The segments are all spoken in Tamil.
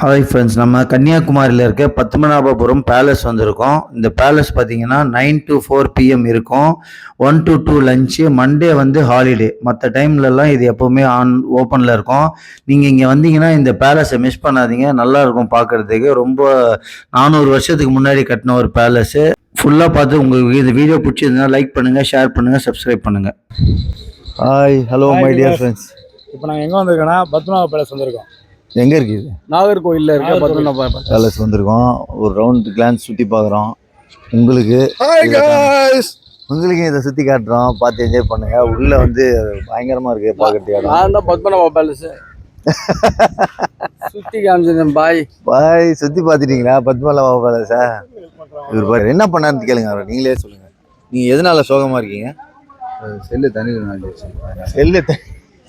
ஹாய் ஃப்ரெண்ட்ஸ், நம்ம கன்னியாகுமரியில் இருக்க பத்மநாபபுரம் பேலஸ் வந்திருக்கோம். இந்த பேலஸ் பார்த்தீங்கன்னா 9 to 4 PM இருக்கும். 1 to 2 லஞ்சு. மண்டே வந்து ஹாலிடே. மற்ற டைம்லலாம் இது எப்போவுமே ஓப்பனில் இருக்கும். நீங்கள் இங்கே வந்தீங்கன்னா இந்த பேலஸை மிஸ் பண்ணாதீங்க. நல்லாயிருக்கும் பார்க்குறதுக்கு. ரொம்ப 400 வருஷத்துக்கு முன்னாடி கட்டின ஒரு பேலஸு. ஃபுல்லாக பார்த்து உங்களுக்கு இந்த வீடியோ பிடிச்சிருந்தா லைக் பண்ணுங்கள், ஷேர் பண்ணுங்கள், சப்ஸ்கிரைப் பண்ணுங்கள். Hi, hello my dear friends. இப்போ நாங்கள் எங்கே வந்திருக்கோன்னா பத்மநாப பேலஸ் வந்திருக்கோம். எங்கே இருக்குது? நாகர்கோயிலில் இருக்க பத்மநாப பேலஸ் வந்திருக்கோம். ஒரு ரவுண்ட் கிளான்ஸ் சுற்றி பார்க்குறோம். உங்களுக்கு இதை சுற்றி காட்டுறோம். பார்த்து என்ஜாய் பண்ணுங்க. உள்ளே வந்து பயங்கரமாக இருக்குது பார்க்கறதுக்கு. நான் தான் பத்மநாப பேலஸ் சுற்றி காமிச்சிருந்தேன். பாய் சுற்றி பார்த்துட்டீங்களா பத்மநாப பேலஸா? இவர் பாரு என்ன பண்ணாருன்னு கேளுங்க. அவர் நீங்களே சொல்லுங்கள். நீங்கள் எதனால சோகமாக இருக்கீங்க? செல்லு தண்ணியில் நினைச்சிச்சு.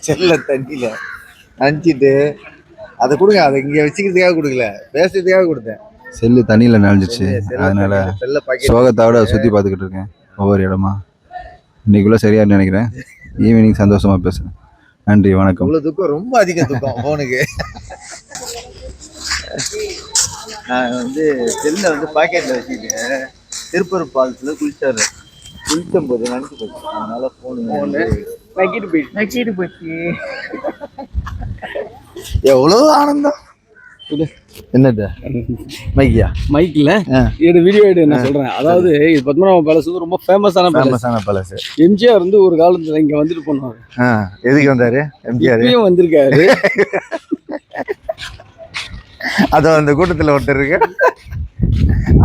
செல்ல தண்ணியில் நினச்சிட்டு அதை கொடுங்க. அதை இங்கே வச்சுக்கிறதுக்காக கொடுக்கல, பேசுறதுக்காக கொடுத்தேன். செல்லு தண்ணியில் நனைஞ்சிச்சு. அதனால சோகத்தோட சுற்றி பார்த்துக்கிட்டு இருக்கேன் ஒவ்வொரு இடமா. இன்னைக்குள்ள சரியா நினைக்கிறேன். ஈவினிங் சந்தோஷமா பேசுறேன். நன்றி, வணக்கம். இவ்வளோ துக்கம், ரொம்ப அதிக துக்கம் ஃபோனுக்கு. நான் வந்து செல்லை வந்து பாக்கெட்டில் வச்சுக்கிட்டு திருப்பூர் ஃபால்ஸில் குளிச்சும் போது நினச்சி போச்சு. அதனால ஃபோனு நக்கிட்டு போச்சு. எவ்வளோ ஆனந்தம். என்னது மைக்கில் வீடியோ எடு நான் சொல்கிறேன். அதாவது இது பத்மநாப பேலஸ் வந்து ரொம்ப ஃபேமஸான பேலஸ். எம்ஜிஆர் வந்து ஒரு காலத்தில் இங்கே வந்துட்டு போனாரு. எதுக்கு வந்தாரு எம்ஜிஆர்? வந்திருக்காரு. அதோ அந்த கூட்டத்தில் ஒருத்தர் இருக்கு.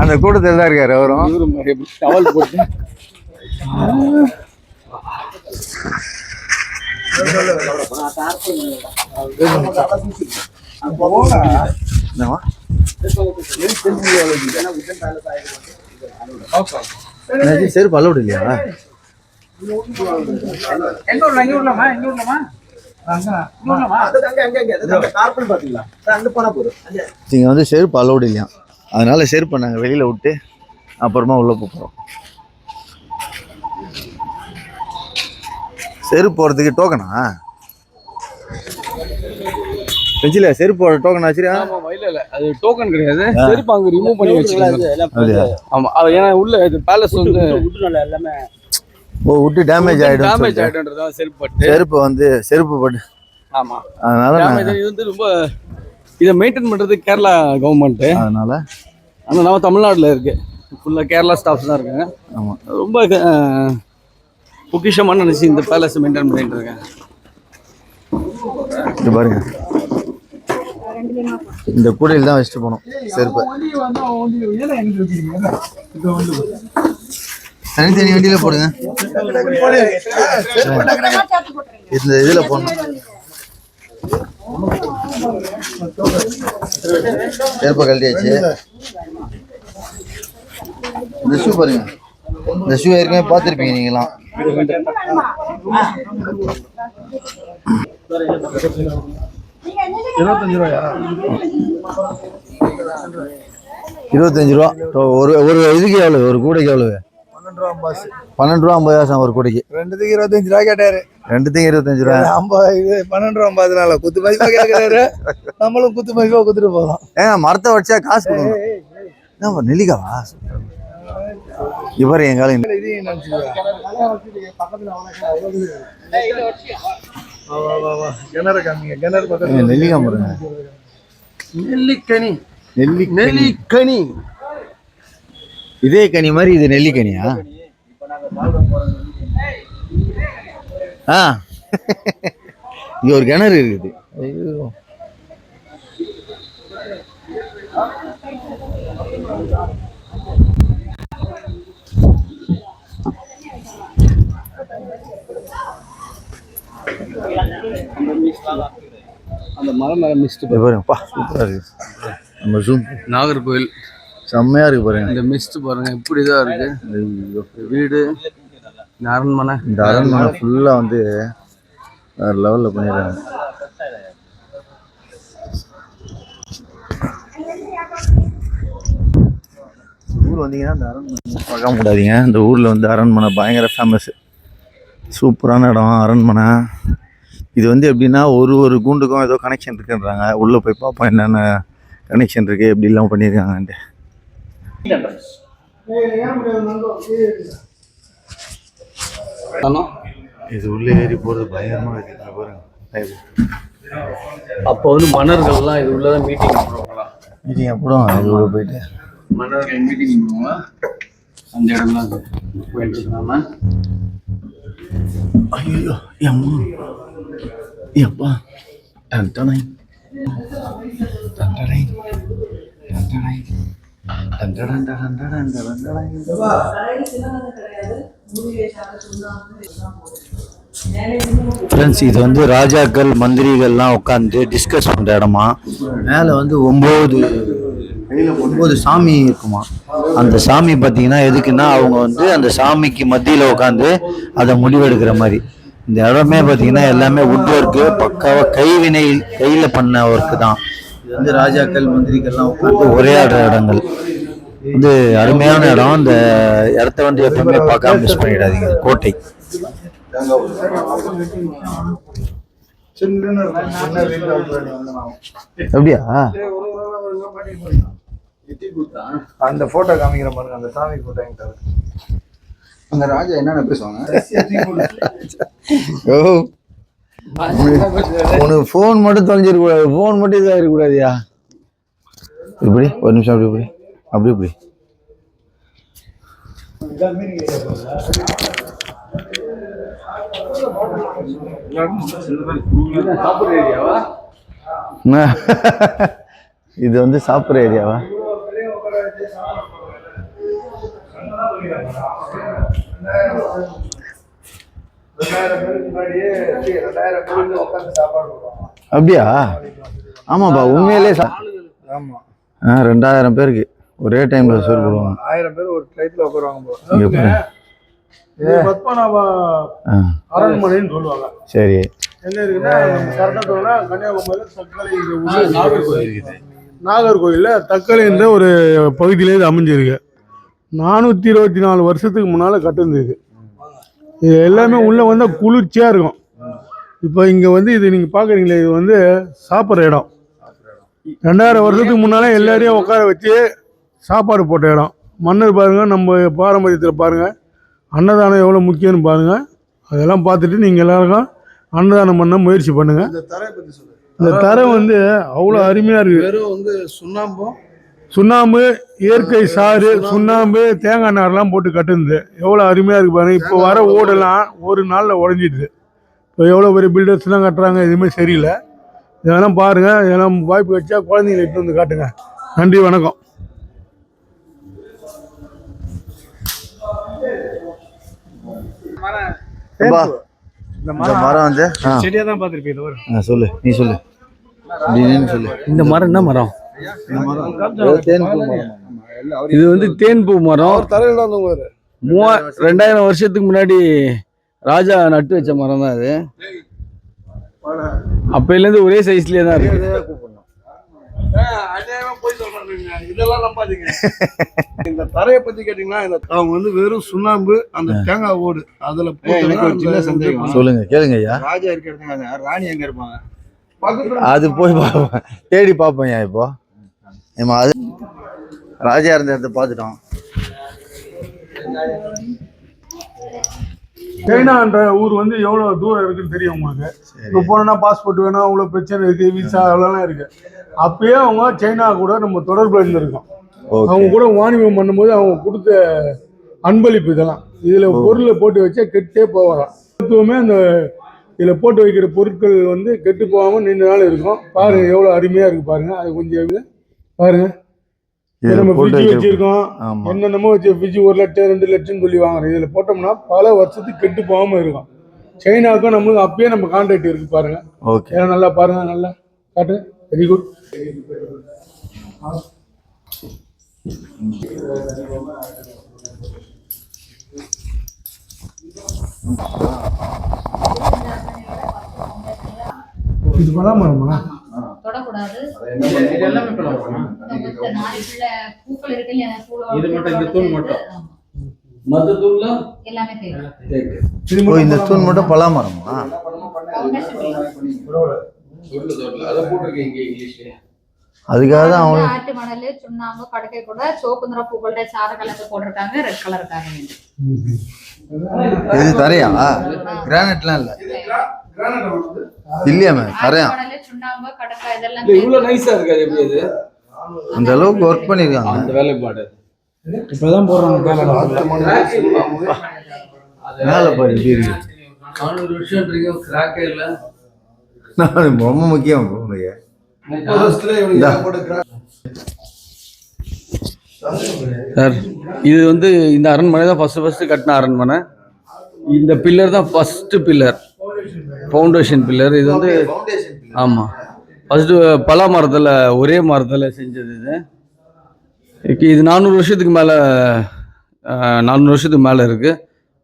அந்த கூட்டத்தில் தான் இருக்காரு அவரும். டவல் போட்டு செருப்பு அலோடு இல்லையா? நீங்க வந்து செருப்பு அலோடு இல்லையா? அதனால செருப்பை நாங்கள் வெளியில விட்டு அப்புறமா உள்ள போகிறோம். செருப்பு போகிறதுக்கு டோக்கனா? பெஞ்சில செருப்பு டோக்கன் ஆச்சுரியா? அது டோக்கன் கிடையாது. செருப்பு அங்கே ரிமூவ் பண்ணி வச்சுக்கலாம். ஆமா, அது ஏன்னா உள்ள இது பேலஸ் வந்து எல்லாமே விட்டு டேமேஜ் ஆகிடும்ன்றதா செருப்பு வந்து செருப்பு பட்டு. ஆமா, அதனால இது வந்து ரொம்ப இதை மெயின்டைன் பண்ணுறது கேரளா கவர்மெண்ட்டு. அதனால ஆனால் நம்ம தமிழ்நாட்டில் இருக்கு ஃபுல்லாக கேரளா ஸ்டாஃப்ஸ் தான் இருக்காங்க. ஆமாம், ரொம்ப பொக்கிஷமான நினச்சி இந்த பேலஸ் மெயின்டைன் பண்ணிட்டு இருக்கேன். இது பாருங்க, இந்த கூடையில் தான் வச்சுட்டு போனோம் செருப்பு. தனித்தனி வண்டியில போடுங்க. இந்த இதுல போடணும். செருப்பை கழட்டியாச்சு. இந்த ஷூ பாருங்க. இந்த ஷூ ஏற்கனவே பார்த்துருப்பீங்க நீங்களாம். ₹25. ஒரு இதுக்கு எவ்வளவு? ஒரு கூடைக்கு எவ்வளவு? ₹12.50 ஒரு கூடைக்கு. ரெண்டுத்துக்கு ₹25 கேட்டாரு. ரெண்டுத்துக்கு ₹25. ₹12.50 குத்து மதிப்பா கேட்கிறாரு. நம்மளும் குத்து மதிப்பா குத்துட்டு போறோம். மரத்தை வச்சா காசு கொடுக்கணும். நெல்லிக்காவா? இவர் எங்கால நெல்லிக்காய் பாருங்க. நெல்லிக்கனி இதே கனி மாதிரி. இது நெல்லிக்கனியா? இங்க ஒரு கிணறு இருக்குது. ஐயோ, அந்த மரம் மேல மிஸ்ட் பாருங்கப்பா, சூப்பரா இருக்கு. நம்ம ஜூம் நாகர்கோயில் செம்மையா இருக்கு பாருங்க. இந்த மிஸ்ட் பாருங்க இப்படிதான் இருக்கு. வீடு, இந்த அரண்மனை. இந்த அரண்மனை ஃபுல்லா வந்து வேற லெவல்ல பண்ணிடுறாங்க. ஊர் வந்தீங்கன்னா இந்த அரண்மனை பார்க்க முடியாதீங்க. இந்த ஊர்ல வந்து அரண்மனை பயங்கர ஃபேமஸ். சூப்பரான இடம் அரண்மனை. இது வந்து எப்படின்னா ஒரு கூண்டுக்கும் ஏதோ கனெக்ஷன் இருக்குன்றாங்க. உள்ளே போய் பார்ப்போம் என்னென்ன கனெக்ஷன் இருக்குது எப்படிலாம் பண்ணியிருக்காங்கன்ட்டு. இது உள்ளே ஏறி போகிறது பயங்கரமாக இருக்குது பாருங்க. அப்போ வந்து மன்னர்கள்லாம் இது உள்ளதான் மீட்டிங் பண்ணுவாங்களா? மீட்டிங் அப்புறம் அது உள்ள போயிட்டு மன்னர்கள் மீட்டிங் பண்ணுவாங்க. அந்த இடம்லாம் போயிட்டு இருக்காம. ஐயோ அம்மா எப்பா டன்டனை டன்டனை டன்டனை டன்டடன் டன்டடன் டன்டடன். ஃப்ரெண்ட்ஸ், இது வந்து ராஜாக்கள் மந்திரிகள்லாம் உட்காந்து டிஸ்கஸ் பண்ணுற இடமா. மேலே வந்து 9 சாமி இருக்குமா. அந்த சாமி பார்த்தீங்கன்னா எதுக்குன்னா அவங்க வந்து அந்த சாமிக்கு மத்தியில் உட்காந்து அதை முடிவெடுக்கிற மாதிரி. இந்த இடமே பார்த்தீங்கன்னா எல்லாமே வுட் ஒர்க்கு, பக்காவாக கையில் பண்ண ஒர்க்கு தான். இது வந்து ராஜாக்கள் மந்திரிகள்லாம் உட்காந்து உரையாடுற இடங்கள் வந்து அருமையான இடம். இந்த இடத்த வந்து எப்பவுமே பார்க்காம மிஸ் பண்ணிடாதீங்க. கோட்டை அப்படியா? அந்த போட்டோ காமிக்கிற பாருங்க, அந்த சாமி போட்டோ என்கிட்ட. அங்க ராஜா என்னென்ன பேசுவாங்க? உனக்கு ஃபோன் மட்டும் தொலைஞ்சிருக்கூடாது, ஃபோன் மட்டும் இதாக இருக்கக்கூடாதியா. இப்படி ஒரு நிமிஷம் அப்படி இப்படி அப்படி இது வந்து சாப்பிட்ற ஏரியாவா? அப்படியா? ஆமாப்பா, உண்மையிலே 2000 பேருக்கு ஒரே டைம்ல சோறு போடுவாங்க. 1000 பேர் ஒரு ட்ரைட்ல உட்காருவாங்க. பத்மநாப அரண்மனைன்னு சொல்லுவாங்க. சரி, என்ன இருக்குன்னா கர்நாடகாவில் கன்னியாகுமரியில் தக்கலை நாகர்கோயிலில் தக்கலை என்ற ஒரு பகுதியிலே இது அமைஞ்சிருக்கு. 424 வருஷத்துக்கு முன்னால் கட்டுனது. இது எல்லாமே உள்ளே வந்தால் குளிர்ச்சியாக இருக்கும். இப்போ இங்கே வந்து இது நீங்கள் பார்க்குறீங்களே, இது வந்து சாப்பிட்ற இடம். 2000 வருஷத்துக்கு முன்னாலே எல்லாரையும் உட்கார வச்சு சாப்பாடு போட்ட இடம். மன்னர் பாருங்கள், நம்ம பாரம்பரியத்தில் பாருங்கள் அன்னதானம் எவ்வளோ முக்கியம்னு பாருங்கள். அதெல்லாம் பார்த்துட்டு நீங்கள் எல்லாருக்கும் அன்னதானம் பண்ண முயற்சி பண்ணுங்கள். இந்த தரை வந்து அவ்வளோ அருமையாக இருக்குது. வெறும் வந்து சுண்ணாம்பு, இயற்கை சாறு, சுண்ணாம்பு, தேங்காய் நாரெலாம் போட்டு கட்டுனது. எவ்வளோ அருமையாக இருக்குது பாருங்கள். இப்போ வர ஓடெல்லாம் ஒரு நாளில் உடஞ்சிடுது. இப்போ எவ்வளோ பெரிய பில்டர்ஸ்லாம் கட்டுறாங்க, எதுவுமே சரியில்லை. இதெல்லாம் பாருங்கள். இதெல்லாம் வாய்ப்பு வச்சா குழந்தைங்களை எடுத்து வந்து காட்டுங்க. நன்றி, வணக்கம். இந்த மரம் வந்து செடியாக தான் பார்த்துருப்பீங்க. சொல்லு, நீ சொல்லு. சொல்லு. இந்த மரம் என்ன மரம்? தேன்பூ மரம். இது வந்து தேன்பூ மரம். 2000 வருஷத்துக்கு முன்னாடி ராஜா நட்டு வச்ச மரம் தான் அது. அப்பையிலேருந்து ஒரே சைஸ்லயே தான் இருக்கு. இதெல்லாம் நம்பாதீங்க. இந்த தரையை பத்தி கேட்டீங்கன்னா, அவங்க வந்து வெறும் சுண்ணாம்பு, அந்த தேங்காய் ஓடு அதுல போட்டு. சின்ன சந்தேகம். சொல்லுங்க, கேளுங்க ஐயா. ராஜா இருக்கிறது, ராணி எங்க இருப்பாங்க? அது போய் பார்ப்போம், தேடி பார்ப்போம். ஏன் இப்போ அது ராஜா இருந்த இடத்த பார்த்துட்டோம். சைனான்ற ஊர் வந்து எவ்வளோ தூரம் இருக்குன்னு தெரியும் உங்களுக்கு. இப்போ போனோன்னா பாஸ்போர்ட் வேணும், அவ்வளோ பிரச்சனை இருக்குது, விசா அவ்வளோலாம் இருக்குது. அப்பயே அவங்க சைனா கூட நம்ம தொடர்புல இருந்திருக்கோம். அவங்க கூட வாணிபம் பண்ணும்போது அவங்க கொடுத்த அன்பளிப்பு இதெல்லாம். இதில் பொருளை போட்டு வச்சா கெட்டே போகலாம். மருத்துவமே அந்த இதில் போட்டு வைக்கிற பொருட்கள் வந்து கெட்டு போகாமல் நீண்ட நாள் இருக்கும். பாருங்கள் எவ்வளோ அருமையாக இருக்குது பாருங்கள். அது கொஞ்சம் பாருங்கள். நம்ம ஃப்ரிட்ஜ் வச்சிருக்கோம், என்னென்னமோ வச்சு ஃப்ரிட்ஜ் 1 லட்சம் 2 லட்சம்னு சொல்லி வாங்குறோம். இதில் போட்டோம்னா பல வருஷத்துக்கு கெட்டு போகாமல் இருக்கும். சைனாவுக்கும் நம்மளுக்கு அப்பயே நம்ம கான்டாக்ட் இருக்குது பாருங்கள். ஓகே, ஏன்னா நல்லா பாருங்கள், நல்லா காட்டு. Very good. இது பலாமரமா? தொடக்கூடாது. இந்த தூண் மட்டும் பலாமரமா? அதுக்காக தான் அவங்க ஆட்டு மணல் சுண்ணாம்பு படுக்கை கூட சோப்பு நிற பூக்களுடைய சார கலந்து போட்டிருக்காங்க. ரெட் கலருக்காக வேண்டி. இது தரையா? கிரானைட்லாம் இல்ல இல்லையாமே, தரையா? சுண்ணாம்பு கடற்கா இதெல்லாம் இவ்வளவு நைஸா இருக்காது எப்படி அது? அந்த அளவுக்கு ஒர்க் பண்ணிருக்காங்க. அந்த வேலைப்பாடு இப்பதான் போடுறாங்க மேல பாரு எப்படி இருக்கு. 400 வருஷம்ன்றீங்க, கிராக்கே இல்ல. ரொம்ப முக்கியம். சார் இது வந்து இந்த அரண்மனை தான் ஃபர்ஸ்ட் கட்டின அரண்மனை. இந்த பில்லர் தான் ஃபர்ஸ்ட் பில்லர், ஃபவுண்டேஷன் பில்லர். இது வந்து ஆமாம் ஃபர்ஸ்ட் பலா மரத்தில், ஒரே மரத்தில் செஞ்சது இது. இது 400 வருஷத்துக்கு மேலே 400 வருஷத்துக்கு மேலே இருக்குது.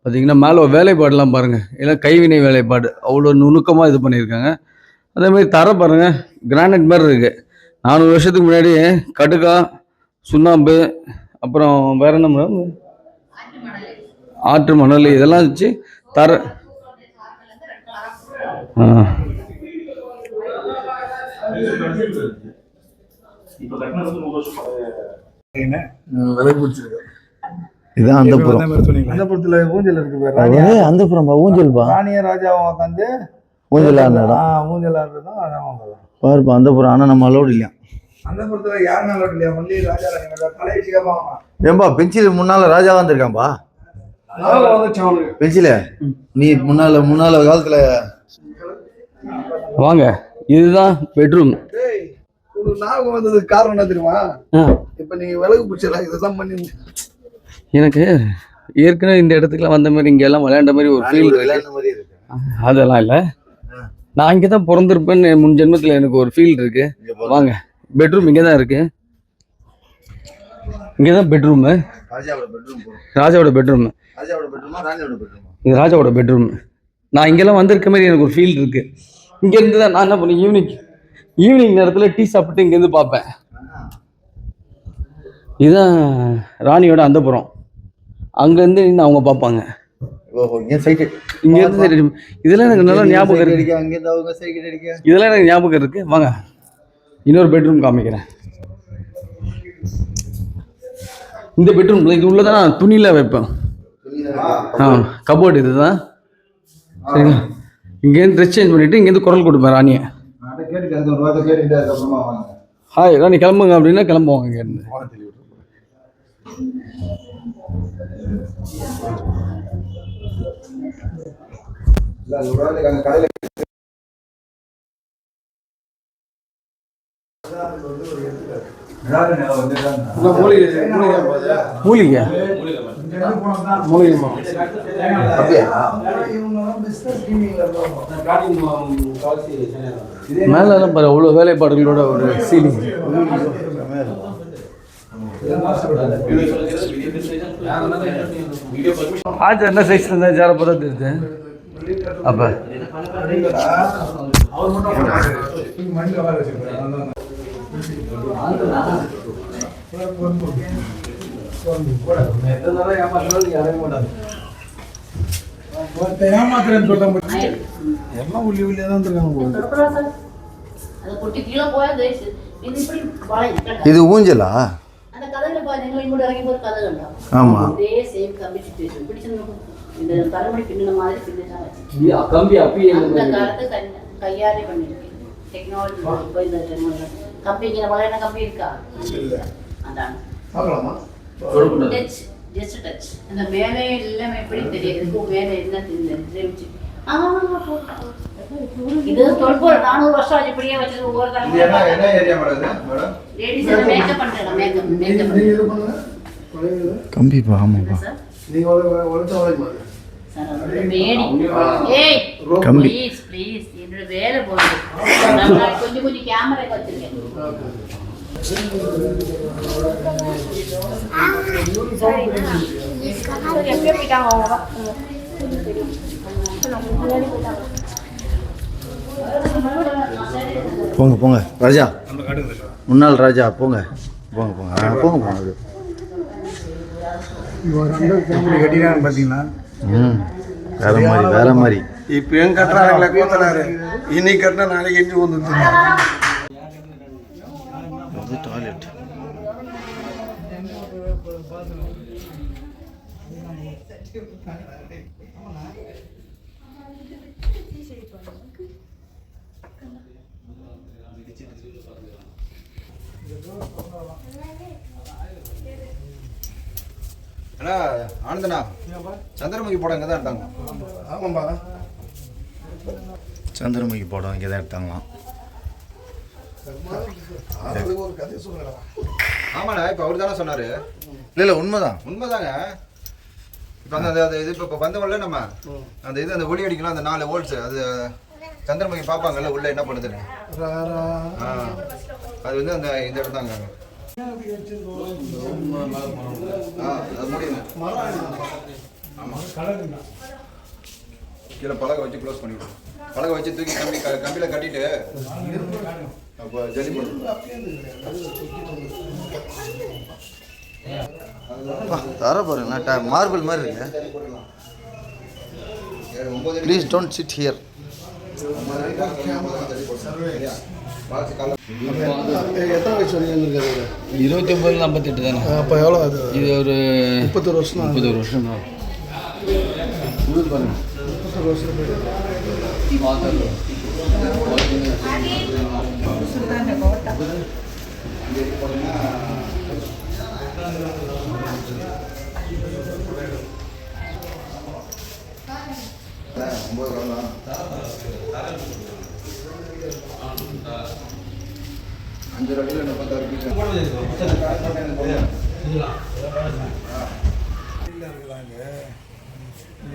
பார்த்தீங்கன்னா மேலே வேலைப்பாடுலாம் பாருங்கள், எல்லாம் கைவினை வேலைப்பாடு, அவ்வளோ நுணுக்கமாக இது பண்ணியிருக்காங்க. அதேமாதிரி தரை பாருங்கள், கிரானைட் மாதிரி இருக்குது. 400 வருஷத்துக்கு முன்னாடி கடுக்கா, சுண்ணாம்பு, அப்புறம் வேற என்ன, ஆற்று மணல் இதெல்லாம் வச்சு தரை. இதுதான் அந்தப்புறம். அந்தப்புறத்துல ஊஞ்சல் இருக்கு பாரு. அந்தப்புறம் ஊஞ்சல்பா, ராணிய ராஜாவும் உட்காந்து ஊஞ்சல் ஆடுறா. ஊஞ்சல் ஆடுறதும் அதான் பாருப்பா அந்தப்புறம். ஆனால் நம்ம அலோடு இல்லையா அந்தப்புறத்துல யாருனாலும் இல்லையா, ஒன்லி ராஜா ராணி தலைச்சிக்கா. ஏன்பா பென்சில் முன்னால ராஜா வந்திருக்கான்பா. பென்சில நீ முன்னால காலத்துல வாங்க, இதுதான் பெட்ரூம். ஞாபகம் வந்தது காரணம் என்ன தெரியுமா? இப்ப நீங்க விலகு பிடிச்சல இதெல்லாம் பண்ணி எனக்கு ஏற்கனவே இந்த இடத்துக்குலாம் வந்த மாதிரி, இங்க எல்லாம் விளையாண்ட மாதிரி ஒரு ஃபீல் இருக்கு. அதெல்லாம் இல்லை, நான் இங்கே தான் பிறந்திருப்பேன்னு முன் ஜென்மத்தில் எனக்கு ஒரு ஃபீல் இருக்கு. வாங்க, பெட்ரூம் இங்கே தான் இருக்கு. இங்கே தான் பெட்ரூமு, ராஜாவோட பெட்ரூம். இது ராஜாவோட பெட்ரூம். நான் இங்கெல்லாம் வந்திருக்க மாதிரி எனக்கு ஒரு ஃபீல் இருக்கு. இங்கேருந்து தான் நான் என்ன பண்ணேன், ஈவினிங் நேரத்தில் டீ சாப்பிட்டு இங்கேருந்து பார்ப்பேன். இதுதான் ராணியோட அந்தப்புறம். அங்கேருந்து நின்று அவங்க பார்ப்பாங்க. இங்கேருந்து சரி, இதெல்லாம் எனக்கு நல்லா ஞாபகம் இருக்கு. இதெல்லாம் எனக்கு ஞாபகம் இருக்கு. வாங்க, இன்னொரு பெட்ரூம் காமிக்கிறேன். இந்த பெட்ரூம் இது உள்ளதான் நான் துணியில் வைப்பேன். கபோர்டு இதுதான். சரிங்களா, இங்கேருந்து ட்ரெஸ் சேஞ்ச் பண்ணிட்டு இங்கேருந்து குரல் கொடுப்பேன் ராணியை. ஹாய் ராணி கிளம்புங்க அப்படின்னா கிளம்புவாங்க இங்கேருந்து. மூலிகை மேலாம் பாரு, அவ்வளோ வேலைப்பாடுகளோட ஒரு சீலிங். ஆச்சு என்ன சைஸ்ல இருந்தா சேர பார்த்தா தெரியுது. அப்ப ஏமாத்திரன்னு சொல்ல எல்லாம் உள்ளி உள்ளியா தான் இருக்காங்க. இது ஊஞ்சலா? ஆமா, கம்பி அப்பயே கையாலே பண்ணிருக்கேன். டெக்னாலஜி கம்பி இங்க வளையன கம்பி இருக்கா? அதான் ஜஸ்ட் டச். அந்த மேலே எல்லாமே எப்படி தெரியுது, மேலே என்ன தெரிஞ்சு. இது தொல்பொருள் 400 வருஷம் ஆச்சு இப்படியே வச்சது. ஒவ்வொரு லேடிஸ் மேக்கப் பண்றாங்க. மேக்கப் கம்பிப்பா. ஆமாப்பா, கம்பி. ப்ளீஸ் என்னோட வேலை போகுது. கொஞ்சம் கொஞ்சம் கேமரா வச்சிருக்கேன். போங்க போங்க ராஜா, முன்னாள் ராஜா, போங்க போங்க போங்க போங்க போங்க. கட்டினான்னு பார்த்தீங்களா? வேற மாதிரி வேற மாதிரி. இப்போ எங்க கட்டுறாங்களே கூத்தனாரு, இன்னைக்கு கட்டினா நாளைக்கு எங்கே வந்து டாய்லெட். அண்ணா ஆனந்தண்ணா, சந்திரமுகி படம் இங்கே தான் எடுத்தாங்க. ஆமாம்பா. சந்திரமுகி படம் இங்கே தான் எடுத்தாங்களாம். ஒரு கதை சொல்லுங்கடா. ஆமாண்ணா, இப்போ அவர் தானே சொன்னார். இல்லை உண்மைதான். உண்மைதாங்க. இப்போ அந்த இது இப்போ வந்தவங்கள நம்ம அந்த இது அந்த ஒளி அடிக்கலாம், அந்த 4 வோல்ட்ஸ், அது சந்திரமுகி பார்ப்பாங்கல்ல உள்ள என்ன பண்ணுதுன்னு. அது வந்து அந்த இந்த இடம் தாங்க. கீழே பலகை வச்சு க்ளோஸ் பண்ணிவிடும். பலகை வச்சு தூக்கி கம்பியில் கட்டிட்டு அப்போ ஜல்லி போடும். தர பாருங்களா, மார்பிள் மாதிரி இருக்கு. Please don't chit here. எத்தனை வயசு வரைக்கும் இருக்காது? 29 58 தானே. அப்போ எவ்வளோ அது? இது ஒரு 31 வருஷம். 30 வருஷம் தான். இது பாருங்க 31 வருஷம் போயிட்டு.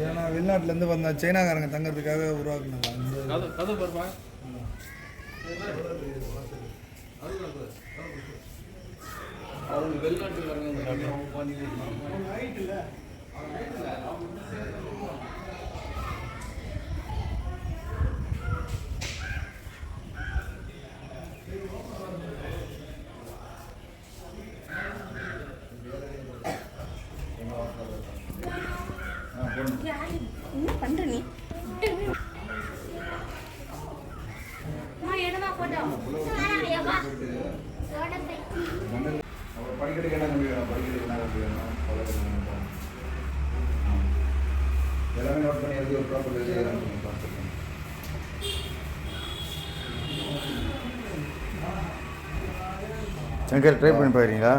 ஏன்னா வெளிநாட்டிலேருந்து வந்த சைனாக்காரங்க தங்கறதுக்காக உருவாக்குனாங்க. என்ன பண்ற நீ? படிக்கட்டு என்ன கம்பி வேணும், படிக்கட்டு என்ன கம்பி வேணும், எல்லாமே நோட் பண்ணி எழுதி ஒரு ப்ராப்பர் சங்கர் ட்ரை பண்ணி பாக்குறீங்களா?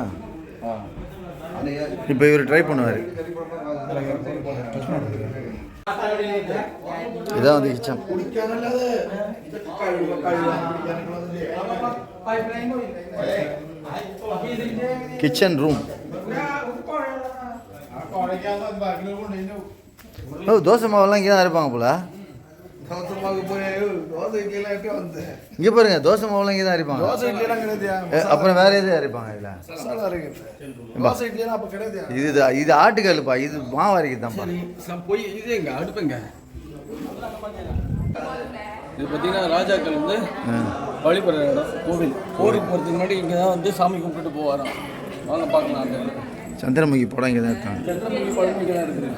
இப்போ இவர் ட்ரை பண்ணுவார். இதான் வந்து கிச்சன். Kitchen room. ஓ, தோசை மாவெல்லாம் இங்கே தான் அரைப்பாங்க போல. இங்கே பாருங்க, தோசை மாவெல்லாம் இங்கே தான் அரைப்பாங்க. அப்புறம் வேற எதுவும் அரைப்பாங்க இல்லை? இது ஆட்டுக்கல்லுப்பா, இது மாவு அரைக்குதான்ப்பா. போய் இது எங்க அடுப்புங்க. இது பார்த்தீங்கன்னா ராஜாக்கள் வந்து வழிபடுற இடம், கோவில். கோவில் போகிறதுக்கு முன்னாடி இங்கே தான் வந்து சாமி கும்பிட்டுட்டு போவாராம். வாங்க பார்க்கலாம். அந்த சந்திரமுகி படம் இங்கே தான் இருக்காங்க. சந்திரமுகி படம் இங்கே தான் இருக்குது.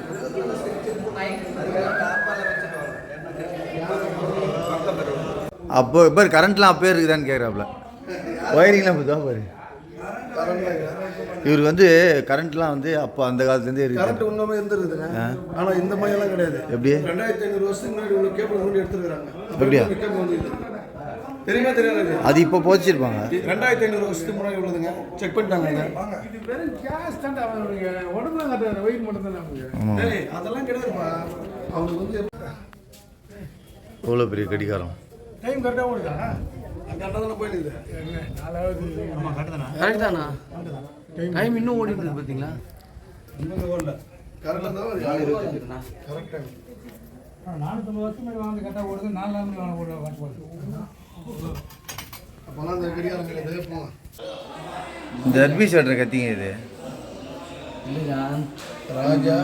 அப்போ இப்போ கரண்ட்லாம் அப்போயே இருக்குதான்னு கேட்குறாப்புல. ஒயரிங்லாம் இப்போ தான் பாரு. இவர் வந்து கரண்ட்லாம் வந்து அப்போ அந்த காலத்துலேருந்தே இருக்குது. கரண்ட் உண்மையே இருந்துருக்குதுங்க. ஆனால் இந்த மாதிரிலாம் கிடையாது. எப்படி? 2500 வருஷத்துக்கு முன்னாடி உள்ள கேபிள் கொண்டு எடுத்துருக்காங்க. எப்படியா? தெரியுமா தெரியாது? அது இப்போ போச்சிருப்பாங்க. 2500 வருஷத்துக்கு முன்னாடி உள்ளதுங்க. செக் பண்ணிட்டாங்க. இது வெறும் கேஸ் தான் அவனுக்கு உடம்புல கட்டுற வெயிட் மட்டும் தான் நமக்கு. அதெல்லாம் கிடையாதுப்பா. அவனுக்கு வந்து எவ்வளோ பெரிய கடிகாரம். டைம் கரெக்டாக ஓடுதா? கரெக்டாக தானே போயிடுது. நாலாவது. ஆமாம் கரெக்ட் தானா? டைம் இன்னும் ஓடிட்டு இருக்கு பார்த்தீங்களா? இன்னும் ஓடல. கரெக்டாக தான் 4:25. கரெக்டாக 450 வருஷம் வாங்க கரெக்டாக ஓடுது. 4 நாள் ஓடுது. அப்போலாம் அந்த கடிகாரம் கிடையாது. போங்க. இந்த அட்பீஸ் ஆடுற கத்திங்க இது இல்லையா? ராஜா